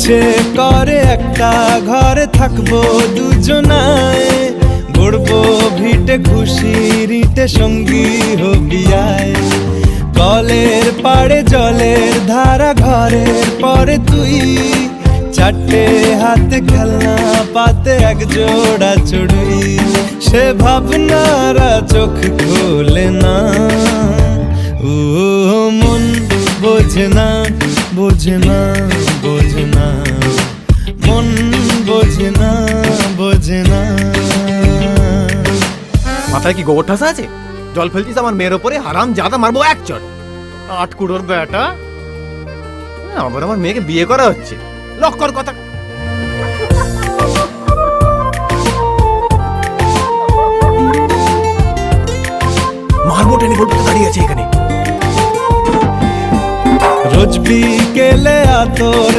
ইচ্ছে করে একটা ঘরে থাকবো দুজনায়, গড়বো ভিটে খুশির ইটে সঙ্গী হবি আয়। কলের পাড়ে জলের ধারা ঘরের পরে তুই, চারটে হাতে খেলনা পাতে এক জোড়া চড়ুই। সে ভাবনারা চোখ খোলে না, ও মন বোঝে না, বোঝে না, বোঝে না, মন বোঝে না, বোঝে না। মাথায় কি গোবর ঠাসা আছে? জল ফেলছিস আমার মেয়ের ওপরে, হারাম জাদা, মারবো এক চট। আট কুড়োর বেটা, আবার আমার মেয়েকে বিয়ে করা হচ্ছে, লক্কর কথা। মারবো টেনে বলবো দাঁড়িয়ে আছে এখানে। রোজ বিকেলে আতর